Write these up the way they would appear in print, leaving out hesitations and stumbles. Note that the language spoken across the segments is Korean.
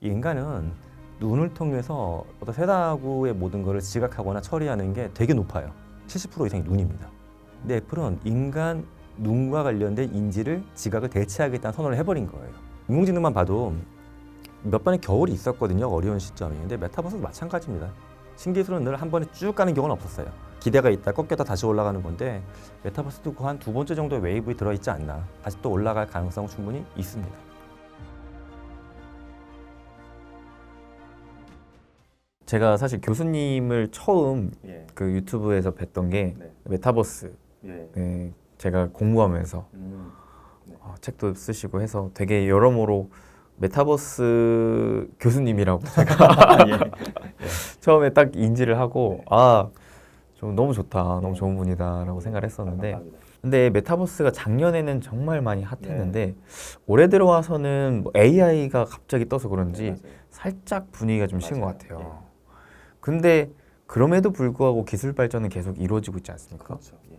이 인간은 눈을 통해서 어떤 세다구의 모든 것을 지각하거나 처리하는 게 되게 높아요. 70% 이상이 눈입니다. 근데 애플은 인간 눈과 관련된 인지를 지각을 대체하겠다는 선언을 해버린 거예요. 인공지능만 봐도 몇 번의 겨울이 있었거든요. 어려운 시점이. 근데 메타버스도 마찬가지입니다. 신기술은 늘 한 번에 쭉 가는 경우는 없었어요. 기대가 있다 꺾였다 다시 올라가는 건데 메타버스도 그 한 두 번째 정도의 웨이브에 들어있지 않나. 다시 또 올라갈 가능성 충분히 있습니다. 제가 사실 교수님을 처음 예. 그 유튜브에서 뵀던 게 네. 메타버스. 예. 네, 제가 공부하면서 네. 책도 쓰시고 해서 되게 여러모로 메타버스 교수님이라고 제가 예. 처음에 딱 인지를 하고 네. 좀 너무 좋다, 너무 좋은 분이다라고 생각을 했었는데 근데 메타버스가 작년에는 정말 많이 핫했는데 올해 들어와서는 뭐 AI가 갑자기 떠서 그런지 살짝 분위기가 좀 식은 것 같아요. 근데 그럼에도 불구하고 기술 발전은 계속 이루어지고 있지 않습니까? 그렇죠. 예.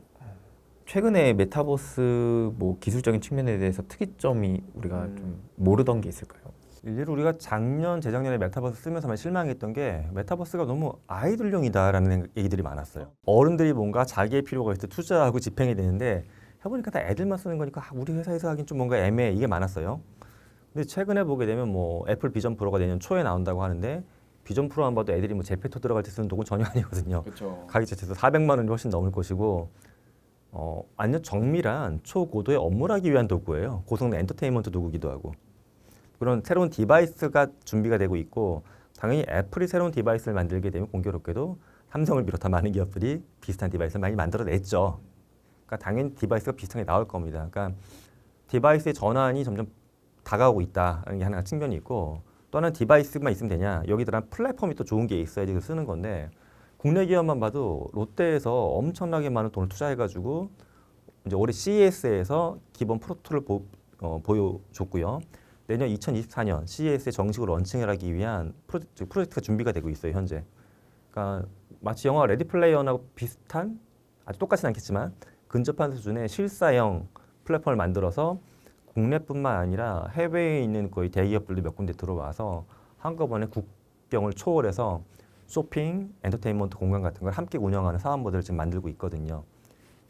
최근에 메타버스 뭐 기술적인 측면에 대해서 특이점이 우리가 좀 모르던 게 있을까요? 일례로 우리가 작년, 재작년에 메타버스 쓰면서만 실망했던 게 메타버스가 너무 아이돌용이다라는 얘기들이 많았어요. 어른들이 뭔가 자기의 필요가 있을 때 투자하고 집행이 되는데 해보니까 다 애들만 쓰는 거니까 우리 회사에서 하긴 좀 뭔가 애매해 이게 많았어요. 근데 최근에 보게 되면 뭐 애플 비전 프로가 내년 초에 나온다고 하는데 비전 프로만 봐도 애들이 뭐 제페토 들어갈 때 쓰는 도구는 전혀 아니거든요. 그렇죠. 가격 자체도 400만 원이 훨씬 넘을 것이고 완전 정밀한 초고도의 업무를 하기 위한 도구예요. 고성능 엔터테인먼트 도구기도 하고. 그런 새로운 디바이스가 준비가 되고 있고 당연히 애플이 새로운 디바이스를 만들게 되면 공교롭게도 삼성을 비롯한 많은 기업들이 비슷한 디바이스를 많이 만들어냈죠. 그러니까 당연히 디바이스가 비슷하게 나올 겁니다. 그러니까 디바이스의 전환이 점점 다가오고 있다는 게 하나 측면이 있고 또 하나는 디바이스만 있으면 되냐. 여기들한 플랫폼이 또 좋은 게 있어야지 쓰는 건데 국내 기업만 봐도 롯데에서 엄청나게 많은 돈을 투자해가지고 이제 올해 CES에서 기본 프로토를 보여줬고요. 내년 2024년 CES에 정식으로 런칭을 하기 위한 프로젝트가 준비가 되고 있어요, 현재. 그러니까 마치 영화 레디 플레이어하고 비슷한, 아주 똑같진 않겠지만 근접한 수준의 실사형 플랫폼을 만들어서 국내뿐만 아니라 해외에 있는 거의 대기업들도 몇 군데 들어와서 한꺼번에 국경을 초월해서 쇼핑, 엔터테인먼트 공간 같은 걸 함께 운영하는 사업 모델을 지금 만들고 있거든요.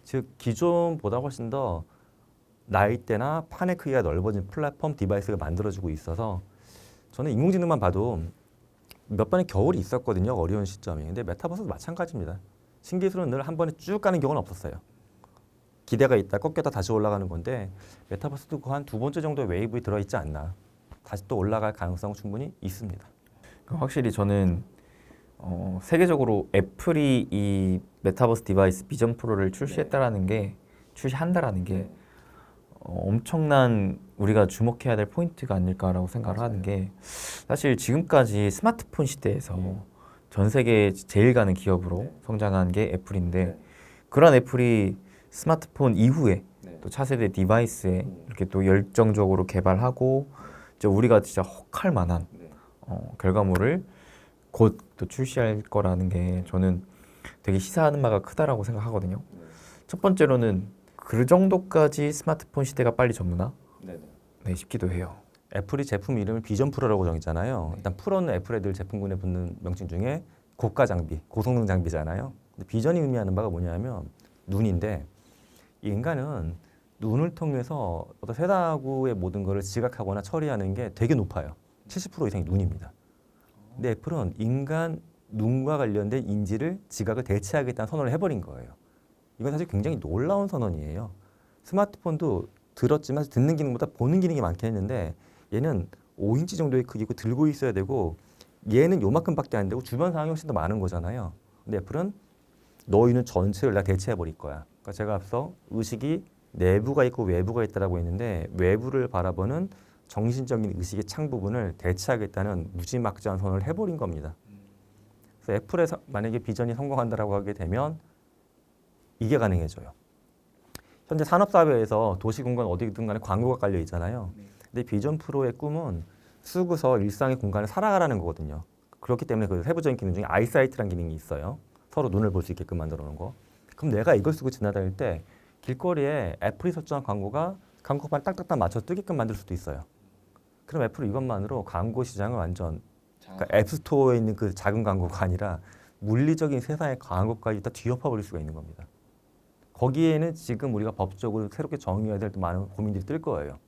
즉 기존보다 훨씬 더 나이대나 판의 크기가 넓어진 플랫폼 디바이스가 만들어지고 있어서 저는 인공지능만 봐도 몇 번의 겨울이 있었거든요. 어려운 시점이. 근데 메타버스도 마찬가지입니다. 신기술은 늘 한 번에 쭉 가는 경우는 없었어요. 기대가 있다 꺾였다 다시 올라가는 건데 메타버스도 그 한 두 번째 정도의 웨이브에 들어있지 않나. 다시 또 올라갈 가능성 충분히 있습니다. 확실히 저는 세계적으로 애플이 이 메타버스 디바이스 비전 프로를 출시한다라는 게 엄청난 우리가 주목해야 될 포인트가 아닐까라고 생각을 하는 게 사실 지금까지 스마트폰 시대에서 전 세계 제일 가는 기업으로 성장한 게 애플인데 그런 애플이 스마트폰 이후에 또 차세대 디바이스에 이렇게 또 열정적으로 개발하고 이제 우리가 진짜 혹할 만한 결과물을 곧 또 출시할 거라는 게 저는 되게 시사하는 바가 크다라고 생각하거든요. 첫 번째로는 그 정도까지 스마트폰 시대가 빨리 접나? 네, 싶기도 해요. 애플이 제품 이름을 비전 프로라고 정했잖아요. 일단 프로는 애플의 늘 제품군에 붙는 명칭 중에 고가 장비, 고성능 장비잖아요. 근데 비전이 의미하는 바가 뭐냐면 눈인데 이 인간은 눈을 통해서 어떤 세다구의 모든 것을 지각하거나 처리하는 게 되게 높아요. 70% 이상이 눈입니다. 근데 애플은 인간 눈과 관련된 인지를 지각을 대체하겠다는 선언을 해버린 거예요. 이건 사실 굉장히 놀라운 선언이에요. 스마트폰도 들었지만 듣는 기능보다 보는 기능이 많긴 했는데 얘는 5인치 정도의 크기고 들고 있어야 되고 얘는 요만큼밖에 안 되고 주변 상황이 훨씬 더 많은 거잖아요. 근데 애플은 너희는 전체를 다 대체해버릴 거야. 그러니까 제가 앞서 의식이 내부가 있고 외부가 있다라고 했는데 외부를 바라보는 정신적인 의식의 창 부분을 대체하겠다는 무지막지한 선언을 해버린 겁니다. 그래서 애플에서 만약에 비전이 성공한다라고 하게 되면 이게 가능해져요. 현재 산업사회에서 도시공간 어디든 간에 광고가 깔려 있잖아요. 근데 비전 프로의 꿈은 쓰고서 일상의 공간을 살아가라는 거거든요. 그렇기 때문에 그 세부적인 기능 중에 아이사이트라는 기능이 있어요. 서로 눈을 볼 수 있게끔 만들어 놓은 거. 그럼 내가 이걸 쓰고 지나다닐 때 길거리에 애플이 설정한 광고가 광고판 딱딱딱 맞춰 뜨게끔 만들 수도 있어요. 그럼 애플은 이것만으로 광고 시장을 완전 그러니까 앱스토어에 있는 그 작은 광고가 아니라 물리적인 세상의 광고까지 다 뒤엎어버릴 수가 있는 겁니다. 거기에는 지금 우리가 법적으로 새롭게 정의해야 될 많은 고민들이 뜰 거예요.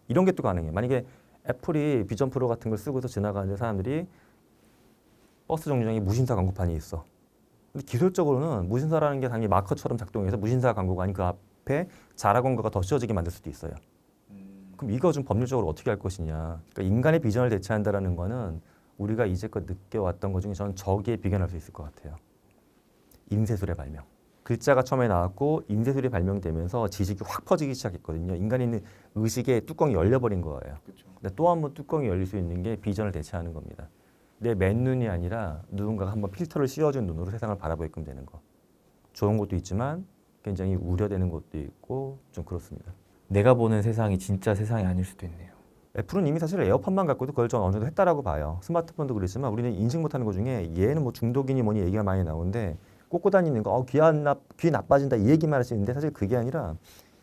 이런 게 또 가능해요. 만약에 애플이 비전 프로 같은 걸 쓰고서 지나가는 사람들이 버스 정류장에 무신사 광고판이 있어. 근데 기술적으로는 무신사라는 게 당연히 마커처럼 작동해서 무신사 광고가 아닌 그 앞에 자라 광고가 더 씌워지게 만들 수도 있어요. 그럼 이거 좀 법률적으로 어떻게 할 것이냐. 그러니까 인간의 비전을 대체한다라는 거는 우리가 이제껏 느껴왔던 것 중에 저는 저기에 비견할 수 있을 것 같아요. 인쇄술의 발명. 글자가 처음에 나왔고 인쇄술이 발명되면서 지식이 확 퍼지기 시작했거든요. 인간이 있는 의식의 뚜껑이 열려버린 거예요. 근데 또 한 번 뚜껑이 열릴 수 있는 게 비전을 대체하는 겁니다. 내 맨눈이 아니라 누군가가 한번 필터를 씌워준 눈으로 세상을 바라보게끔 되는 거. 좋은 것도 있지만 굉장히 우려되는 것도 있고 좀 그렇습니다. 내가 보는 세상이 진짜 세상이 아닐 수도 있네요. 애플은 이미 사실 에어팟만 갖고도 그걸 좀 어느 정도 했다라고 봐요. 스마트폰도 그랬지만 우리는 인식 못하는 것 중에 얘는 뭐 중독이니 뭐니 얘기가 많이 나오는데 꽂고 다니는 거, 귀 나빠진다 이 얘기만 할 수 있는데 사실 그게 아니라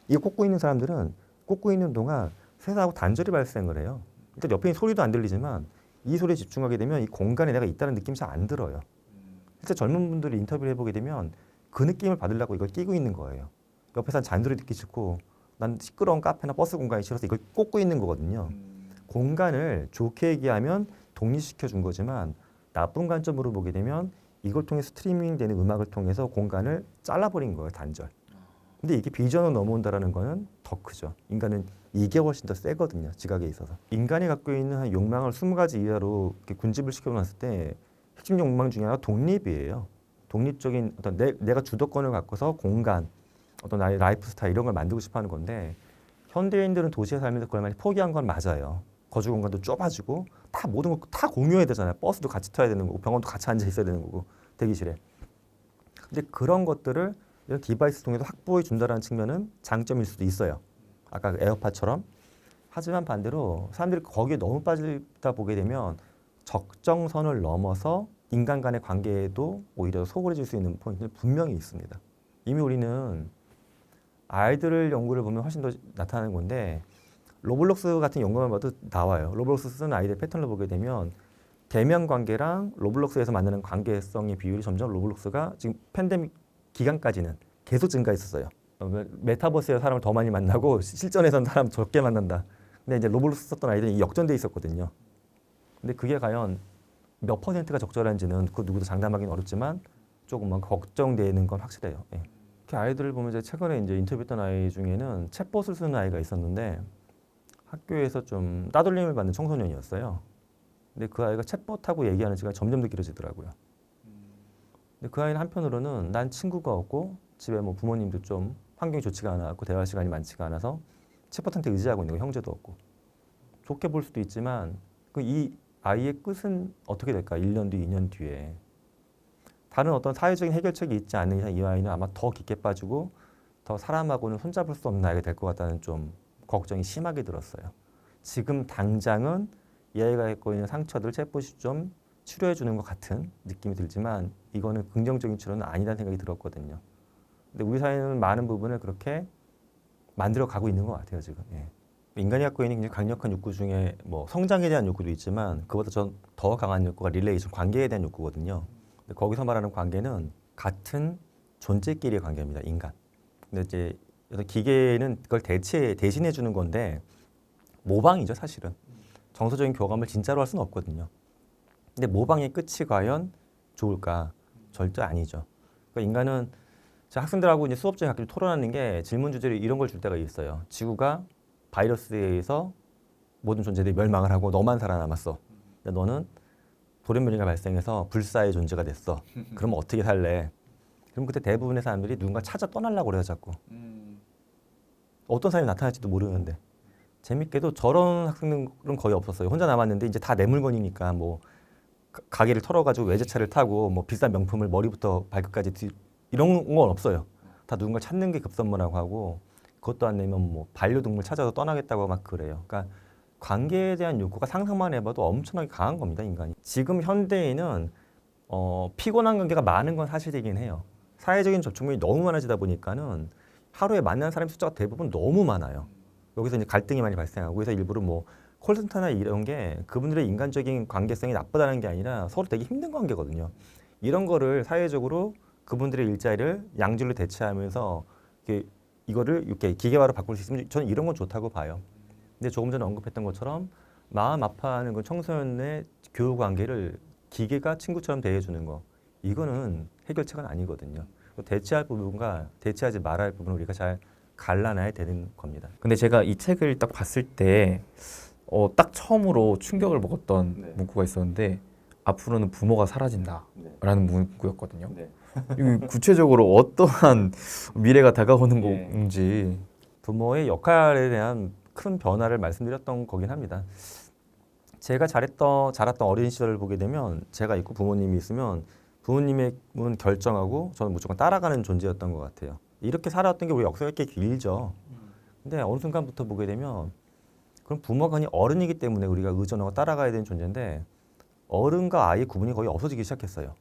이거 꽂고 있는 사람들은 꽂고 있는 동안 세상하고 단절이 발생을 해요. 그러니까 옆에 있는 소리도 안 들리지만 이 소리에 집중하게 되면 이 공간에 내가 있다는 느낌이 잘 안 들어요. 실제 젊은 분들이 인터뷰를 해보게 되면 그 느낌을 받으려고 이걸 끼고 있는 거예요. 옆에서 잔소리 듣기 싫고 난 시끄러운 카페나 버스 공간이 싫어서 이걸 꽂고 있는 거거든요. 공간을 좋게 얘기하면 독립시켜 준 거지만 나쁜 관점으로 보게 되면 이걸 통해 스트리밍 되는 음악을 통해서 공간을 잘라버린 거예요. 단절. 근데 이게 비전으로 넘어온다라는 거는 더 크죠. 인간은 이게 훨씬 더 세거든요. 지각에 있어서. 인간이 갖고 있는 한 욕망을 20가지 이하로 이렇게 군집을 시켜놨을 때 핵심 욕망 중에 하나가 독립이에요. 독립적인 어떤 내가 주도권을 갖고서 공간, 어떤 나의 라이프 스타일 이런 걸 만들고 싶어 하는 건데 현대인들은 도시에 살면서 그걸 많이 포기한 건 맞아요. 거주 공간도 좁아지고 다 모든 걸 다 공유해야 되잖아요. 버스도 같이 타야 되는 거고 병원도 같이 앉아 있어야 되는 거고 대기실에. 근데 그런 것들을 이런 디바이스 통해서 확보해 준다는 측면은 장점일 수도 있어요. 아까 그 에어팟처럼. 하지만 반대로 사람들이 거기에 너무 빠지다 보게 되면 적정선을 넘어서 인간 간의 관계에도 오히려 소홀해질 수 있는 포인트는 분명히 있습니다. 이미 우리는 아이들 연구를 보면 훨씬 더 나타나는 건데 로블록스 같은 연구만 봐도 나와요. 로블록스 쓰는 아이들 패턴을 보게 되면 대면 관계랑 로블록스에서 만나는 관계성의 비율이 점점 로블록스가 지금 팬데믹 기간까지는 계속 증가했었어요. 메타버스에서 사람을 더 많이 만나고 실전에서는 사람 적게 만난다. 근데 이제 로블록스 썼던 아이들이 역전돼 있었거든요. 근데 그게 과연 몇 퍼센트가 적절한지는 그 누구도 장담하기는 어렵지만 조금만 걱정되는 건 확실해요. 예. 이렇게 아이들을 보면 이제 최근에 이제 인터뷰했던 아이 중에는 챗봇을 쓰는 아이가 있었는데 학교에서 좀 따돌림을 받는 청소년이었어요. 근데 그 아이가 챗봇하고 얘기하는 시간이 점점 더 길어지더라고요. 근데 그 아이는 한편으로는 난 친구가 없고 집에 뭐 부모님도 좀 환경이 좋지가 않았고 대화 시간이 많지가 않아서 챗봇한테 의지하고 있는 거 형제도 없고 좋게 볼 수도 있지만 그 이 아이의 끝은 어떻게 될까? 1년 뒤, 2년 뒤에 다른 어떤 사회적인 해결책이 있지 않는 이상 이 아이는 아마 더 깊게 빠지고 더 사람하고는 손잡을 수 없는 아이가 될 것 같다는 좀 걱정이 심하게 들었어요. 지금 당장은 이 아이가 갖고 있는 상처들 챗봇이 좀 치료해 주는 것 같은 느낌이 들지만 이거는 긍정적인 치료는 아니라는 생각이 들었거든요. 근데 우리 사회는 많은 부분을 그렇게 만들어 가고 있는 것 같아요 지금. 예. 인간이 갖고 있는 굉장히 강력한 욕구 중에 뭐 성장에 대한 욕구도 있지만 그보다 더 강한 욕구가 릴레이션, 관계에 대한 욕구거든요. 근데 거기서 말하는 관계는 같은 존재끼리의 관계입니다. 인간. 근데 이제 기계는 그걸 대신해 주는 건데 모방이죠 사실은. 정서적인 교감을 진짜로 할 수는 없거든요. 근데 모방의 끝이 과연 좋을까? 절대 아니죠. 그러니까 인간은 제가 학생들하고 이제 수업 중에 가끔 토론하는 게 질문 주제로 이런 걸 줄 때가 있어요. 지구가 바이러스에 의해서 모든 존재들이 멸망을 하고 너만 살아남았어. 근데 너는 돌연변이가 발생해서 불사의 존재가 됐어. 그러면 어떻게 살래? 그럼 그때 대부분의 사람들이 누군가 찾아 떠나려고 그래요 자꾸. 어떤 사람이 나타날지도 모르는데. 재밌게도 저런 학생들은 거의 없었어요. 혼자 남았는데 이제 다 내 물건이니까 뭐 가게를 털어가지고 외제차를 타고 뭐 비싼 명품을 머리부터 발끝까지 이런 건 없어요. 다 누군가 찾는 게 급선무라고 하고 그것도 안 되면 뭐 반려동물 찾아서 떠나겠다고 막 그래요. 그러니까 관계에 대한 욕구가 상상만 해봐도 엄청나게 강한 겁니다, 인간이. 지금 현대인은 피곤한 관계가 많은 건 사실이긴 해요. 사회적인 접촉면이 너무 많아지다 보니까는 하루에 만나는 사람 숫자가 대부분 너무 많아요. 여기서 이제 갈등이 많이 발생하고 그래서 일부러 뭐 콜센터나 이런 게 그분들의 인간적인 관계성이 나쁘다는 게 아니라 서로 되게 힘든 관계거든요. 이런 거를 사회적으로 그분들의 일자리를 양질로 대체하면서 이거를 이렇게 기계화로 바꿀 수 있으면 저는 이런 건 좋다고 봐요. 근데 조금 전에 언급했던 것처럼 마음 아파하는 그 청소년의 교우 관계를 기계가 친구처럼 대해주는 거, 이거는 해결책은 아니거든요. 대체할 부분과 대체하지 말아야 할 부분을 우리가 잘 갈라놔야 되는 겁니다. 근데 제가 이 책을 딱 봤을 때 딱 처음으로 충격을 먹었던 문구가 있었는데 앞으로는 부모가 사라진다라는 문구였거든요. 이 구체적으로 어떠한 미래가 다가오는 건지. 부모의 역할에 대한 큰 변화를 말씀드렸던 거긴 합니다. 제가 자랐던 어린 시절을 보게 되면 제가 있고 부모님이 있으면 부모님의 결정하고 저는 무조건 따라가는 존재였던 것 같아요. 이렇게 살아왔던 게 우리 역사가 꽤 길죠. 근데 어느 순간부터 보게 되면 그럼 부모가 아니 어른이기 때문에 우리가 의존하고 따라가야 되는 존재인데 어른과 아이의 구분이 거의 없어지기 시작했어요.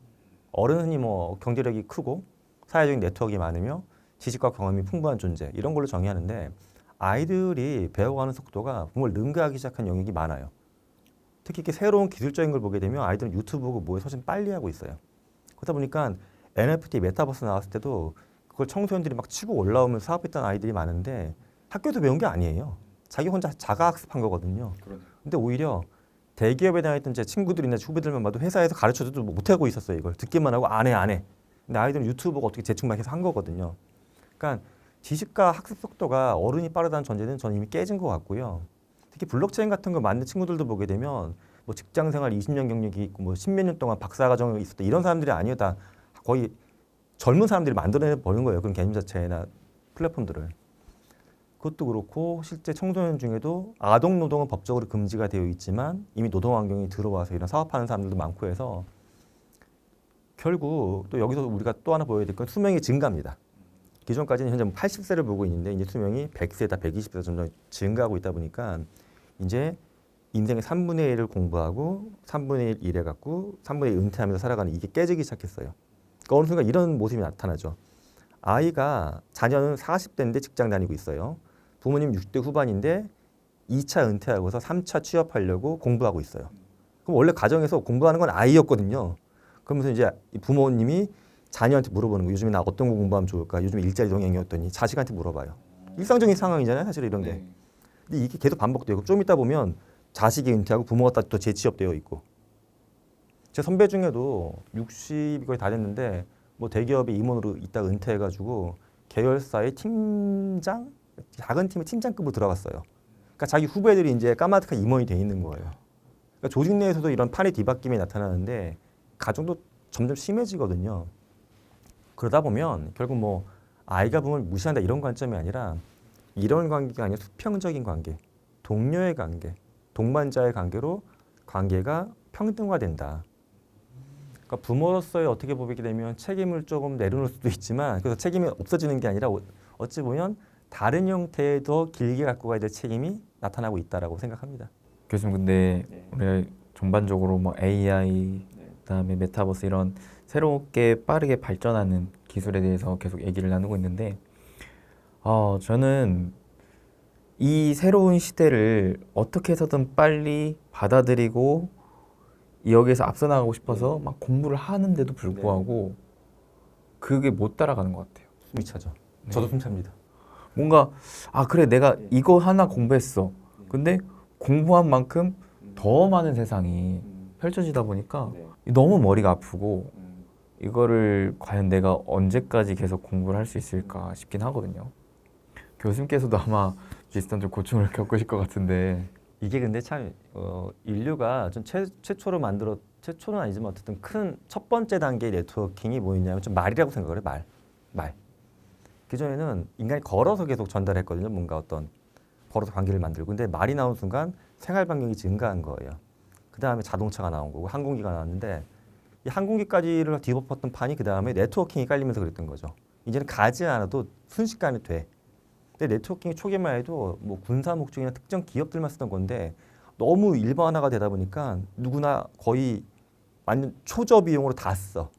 어른이 뭐 경제력이 크고 사회적인 네트워크가 많으며 지식과 경험이 풍부한 존재 이런 걸로 정의하는데 아이들이 배워가는 속도가 부모를 능가하기 시작한 영역이 많아요. 특히 이렇게 새로운 기술적인 걸 보게 되면 아이들은 유튜브 보고 뭐에 훨씬 빨리 하고 있어요. 그러다 보니까 NFT 메타버스 나왔을 때도 그걸 청소년들이 막 치고 올라오면서 사업했던 아이들이 많은데 학교에서 배운 게 아니에요. 자기 혼자 자가학습한 거거든요. 근데 오히려 대기업에 다녔던 제 친구들이나 후배들만 봐도 회사에서 가르쳐줘도 못하고 있었어요. 이걸 듣기만 하고 안 해. 근데 아이들은 유튜브 보고 어떻게 재충만 해서 한 거거든요. 그러니까 지식과 학습 속도가 어른이 빠르다는 전제는 저는 이미 깨진 것 같고요. 특히 블록체인 같은 거 만든 친구들도 보게 되면 뭐 직장 생활 20년 경력이 있고 뭐 10몇 년 동안 박사 과정이 있었다 이런 사람들이 아니에요. 다 거의 젊은 사람들이 만들어내 버린 거예요. 그런 개념 자체나 플랫폼들을. 그것도 그렇고 실제 청소년 중에도 아동 노동은 법적으로 금지가 되어 있지만 이미 노동 환경이 들어와서 이런 사업하는 사람들도 많고 해서 결국 또 여기서 우리가 또 하나 보여야 될 건 수명이 증가입니다. 기존까지는 현재 80세를 보고 있는데 이제 수명이 100세다 120세다 점점 증가하고 있다 보니까 이제 인생의 3분의 1을 공부하고 3분의 1 일해갖고 3분의 1 은퇴하면서 살아가는 이게 깨지기 시작했어요. 그러니까 어느 순간 이런 모습이 나타나죠. 아이가 자녀는 40대인데 직장 다니고 있어요. 부모님 60대 후반인데 2차 은퇴하고서 3차 취업하려고 공부하고 있어요. 그럼 원래 가정에서 공부하는 건 아이였거든요. 그러면서 이제 부모님이 자녀한테 물어보는 거예요. 요즘에 나 어떤 거 공부하면 좋을까? 요즘에 일자리 동향이었더니 자식한테 물어봐요. 일상적인 상황이잖아요. 사실 이런 게. 근데 이게 계속 반복되고 좀 있다 보면 자식이 은퇴하고 부모가 또 재취업되어 있고. 제 선배 중에도 60이 거의 다 됐는데 뭐 대기업에 임원으로 있다가 은퇴해가지고 계열사의 팀장? 작은 팀의 팀장급으로 들어갔어요. 그러니까 자기 후배들이 이제 까마득한 임원이 돼 있는 거예요. 그러니까 조직 내에서도 이런 판의 뒤바뀜이 나타나는데 가정도 점점 심해지거든요. 그러다 보면 결국 뭐 아이가 부모를 무시한다 이런 관점이 아니라 이런 관계가 아니라 수평적인 관계, 동료의 관계, 동반자의 관계로 관계가 평등화된다. 그러니까 부모로서의 어떻게 보게 되면 책임을 조금 내려놓을 수도 있지만 그래서 책임이 없어지는 게 아니라 어찌 보면 다른 형태의 더 길게 갖고 가야 될 책임이 나타나고 있다라고 생각합니다. 교수님 근데 우리가 전반적으로 뭐 AI 그다음에 메타버스 이런 새롭게 빠르게 발전하는 기술에 대해서 계속 얘기를 나누고 있는데 저는 이 새로운 시대를 어떻게 해서든 빨리 받아들이고 여기에서 앞서 나가고 싶어서 막 공부를 하는데도 불구하고 그게 못 따라가는 것 같아요. 숨이 차죠. 저도 숨 찹니다. 뭔가 그래 내가 이거 하나 공부했어. 근데 공부한 만큼 더 많은 세상이 펼쳐지다 보니까 너무 머리가 아프고 이거를 과연 내가 언제까지 계속 공부를 할 수 있을까 싶긴 하거든요. 교수님께서도 아마 비슷한 좀 고충을 겪으실 것 같은데 이게 근데 참 인류가 좀 최초로 최초는 아니지만 어쨌든 큰 첫 번째 단계의 네트워킹이 뭐였냐면 좀 말이라고 생각을 해요. 말. 기존에는 인간이 걸어서 계속 전달했거든요. 뭔가 어떤 걸어서 관계를 만들고. 근데 말이 나온 순간 생활 반경이 증가한 거예요. 그 다음에 자동차가 나온 거고 항공기가 나왔는데 이 항공기까지를 뒤덮었던 판이 그 다음에 네트워킹이 깔리면서 그랬던 거죠. 이제는 가지 않아도 순식간에 돼. 근데 네트워킹이 초기만 해도 뭐 군사 목적이나 특정 기업들만 쓰던 건데 너무 일반화가 되다 보니까 누구나 거의 완전 초저 비용으로 다 써.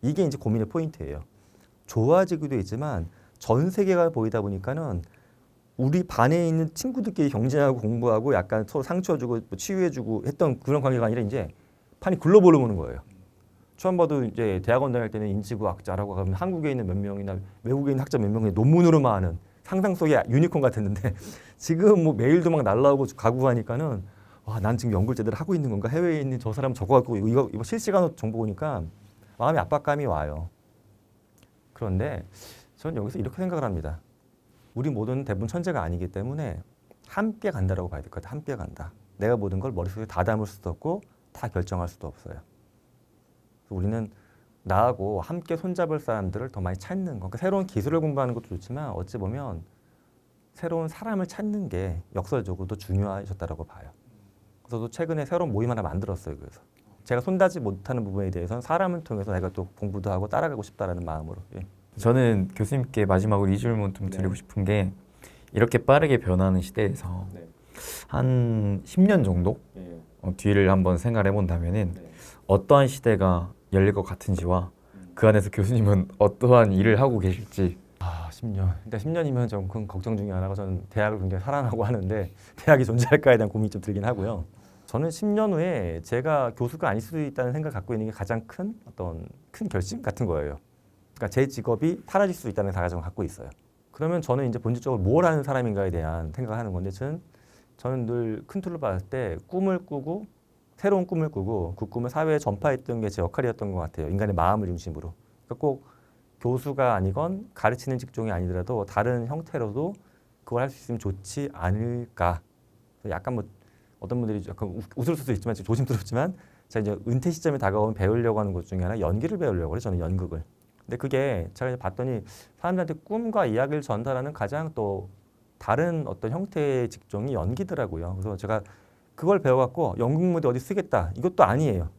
이게 이제 고민의 포인트예요. 좋아지기도 했지만 전 세계가 보이다 보니까는 우리 반에 있는 친구들끼리 경쟁하고 공부하고 약간 서로 상처주고 뭐 치유해주고 했던 그런 관계가 아니라 이제 판이 글로벌로 보는 거예요. 처음 봐도 이제 대학원 다닐 때는 인지구학자라고 하면 한국에 있는 몇 명이나 외국에 있는 학자 몇 명이 논문으로만 아는 상상 속의 유니콘 같았는데 지금 뭐 메일도 막 날라오고 가고 하니까는 난 지금 연구를 제대로 하고 있는 건가? 해외에 있는 저 사람 저거 갖고 이거 실시간으로 정보 보니까 마음의 압박감이 와요. 그런데 저는 여기서 이렇게 생각을 합니다. 우리 모두는 대부분 천재가 아니기 때문에 함께 간다라고 봐야 될 것 같아요. 함께 간다. 내가 모든 걸 머릿속에 다 담을 수도 없고 다 결정할 수도 없어요. 우리는 나하고 함께 손잡을 사람들을 더 많이 찾는 거. 그러니까 새로운 기술을 공부하는 것도 좋지만 어찌 보면 새로운 사람을 찾는 게 역설적으로도 중요해졌다고 봐요. 그래서 최근에 새로운 모임 하나 만들었어요. 그래서 제가 손다지 못하는 부분에 대해서는 사람을 통해서 내가 또 공부도 하고 따라가고 싶다라는 마음으로. 예. 저는 교수님께 마지막으로 이 질문 좀 드리고 싶은 게 이렇게 빠르게 변하는 시대에서 한 10년 정도 뒤를 한번 생각해 본다면은 어떠한 시대가 열릴 것 같은지와 그 안에서 교수님은 어떠한 일을 하고 계실지. 10년. 일단 10년이면 좀 큰 걱정 중에 하나가 저는 대학을 굉장히 사랑하고 하는데 대학이 존재할까에 대한 고민이 좀 들긴 하고요. 저는 10년 후에 제가 교수가 아닐 수도 있다는 생각을 갖고 있는 게 가장 큰 결심 같은 거예요. 그러니까 제 직업이 사라질 수 있다는 가정을 갖고 있어요. 그러면 저는 이제 본질적으로 뭘 하는 사람인가에 대한 생각을 하는 건데 저는 늘 큰 틀로 봤을 때 꿈을 꾸고 새로운 꿈을 꾸고 그 꿈을 사회에 전파했던 게 제 역할이었던 것 같아요. 인간의 마음을 중심으로. 그러니까 꼭 교수가 아니건 가르치는 직종이 아니더라도 다른 형태로도 그걸 할 수 있으면 좋지 않을까. 약간 뭐 어떤 분들이 약간 웃을 수도 있지만 조심스럽지만 제가 이제 은퇴 시점에 다가오면 배우려고 하는 것 중에 하나 연기를 배우려고 해요. 저는 연극을. 근데 그게 제가 이제 봤더니 사람들한테 꿈과 이야기를 전달하는 가장 또 다른 어떤 형태의 직종이 연기더라고요. 그래서 제가 그걸 배워갖고 연극 무대 어디 쓰겠다. 이것도 아니에요.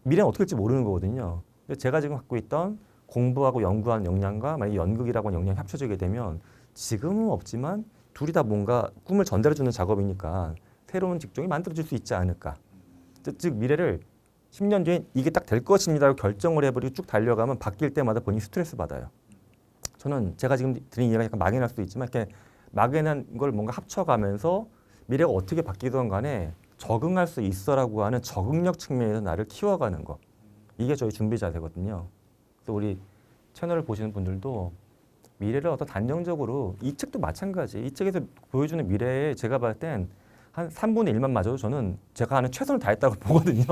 미래는 어떻게 될지 모르는 거거든요. 근데 제가 지금 갖고 있던 공부하고 연구하는 역량과 만약에 연극이라고 하는 역량이 합쳐지게 되면 지금은 없지만 둘이 다 뭔가 꿈을 전달해주는 작업이니까 새로운 직종이 만들어질 수 있지 않을까. 즉 미래를 10년 뒤에 이게 딱 될 것입니다라고 결정을 해버리고 쭉 달려가면 바뀔 때마다 본인이 스트레스 받아요. 저는 제가 지금 드린 이야기가 약간 막연할 수도 있지만 이렇게 막연한 걸 뭔가 합쳐가면서 미래가 어떻게 바뀌든 간에 적응할 수 있어라고 하는 적응력 측면에서 나를 키워가는 거. 이게 저희 준비 자세거든요. 그래서 우리 채널을 보시는 분들도 미래를 어떤 단정적으로 이 책도 마찬가지. 이 책에서 보여주는 미래에 제가 봤을 땐 한 3분의 1만 맞아도 저는 제가 하는 최선을 다했다고 보거든요.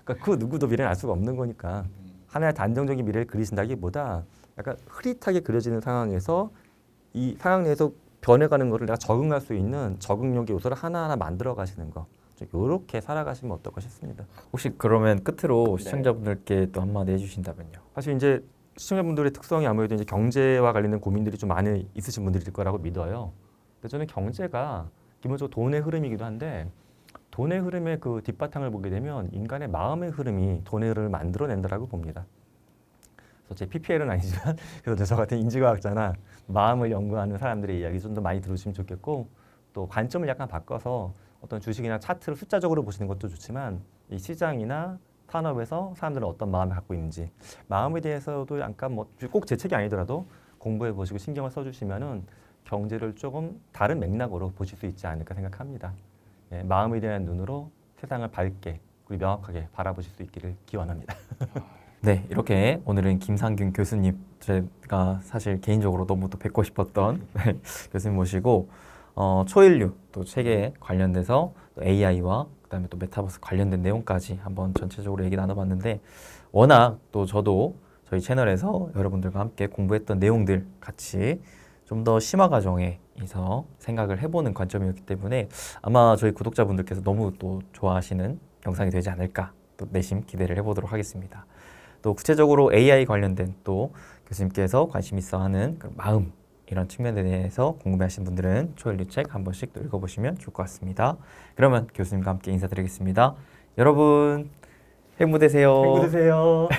그러니까 그 누구도 미래는 알 수가 없는 거니까 하나의 단정적인 미래를 그리신다기보다 약간 흐릿하게 그려지는 상황에서 이 상황 내에서 변해가는 거를 내가 적응할 수 있는 적응력의 요소를 하나하나 만들어 가시는 거. 이렇게 살아가시면 어떨까 싶습니다. 혹시 그러면 끝으로 시청자분들께 또 한마디 해주신다면요. 사실 이제 시청자분들의 특성이 아무래도 이제 경제와 관련된 고민들이 좀 많이 있으신 분들일 거라고 믿어요. 근데 저는 경제가 기본적으로 돈의 흐름이기도 한데 돈의 흐름의 그 뒷바탕을 보게 되면 인간의 마음의 흐름이 돈의 흐름을 만들어낸다라고 봅니다. 그래서 제 PPL은 아니지만 그래서 저 같은 인지과학자나 마음을 연구하는 사람들의 이야기 좀 더 많이 들으시면 좋겠고 또 관점을 약간 바꿔서 어떤 주식이나 차트를 숫자적으로 보시는 것도 좋지만 이 시장이나 산업에서 사람들은 어떤 마음을 갖고 있는지 마음에 대해서도 약간 뭐 꼭 제 책이 아니더라도 공부해 보시고 신경을 써주시면은 경제를 조금 다른 맥락으로 보실 수 있지 않을까 생각합니다. 예, 마음에 대한 눈으로 세상을 밝게 그리고 명확하게 바라보실 수 있기를 기원합니다. 네, 이렇게 오늘은 김상균 교수님, 제가 사실 개인적으로 너무 또 뵙고 싶었던 교수님 모시고 초일류 또 책에 관련돼서 또 AI와 그다음에 또 메타버스 관련된 내용까지 한번 전체적으로 얘기 나눠봤는데 워낙 또 저도 저희 채널에서 여러분들과 함께 공부했던 내용들 같이 좀 더 심화 과정에서 생각을 해보는 관점이었기 때문에 아마 저희 구독자분들께서 너무 또 좋아하시는 영상이 되지 않을까 또 내심 기대를 해보도록 하겠습니다. 또 구체적으로 AI 관련된 또 교수님께서 관심 있어 하는 그런 마음 이런 측면에 대해서 궁금해하시는 분들은 초일류 책 한 번씩 또 읽어보시면 좋을 것 같습니다. 그러면 교수님과 함께 인사드리겠습니다. 여러분 행복 되세요. 행복 되세요.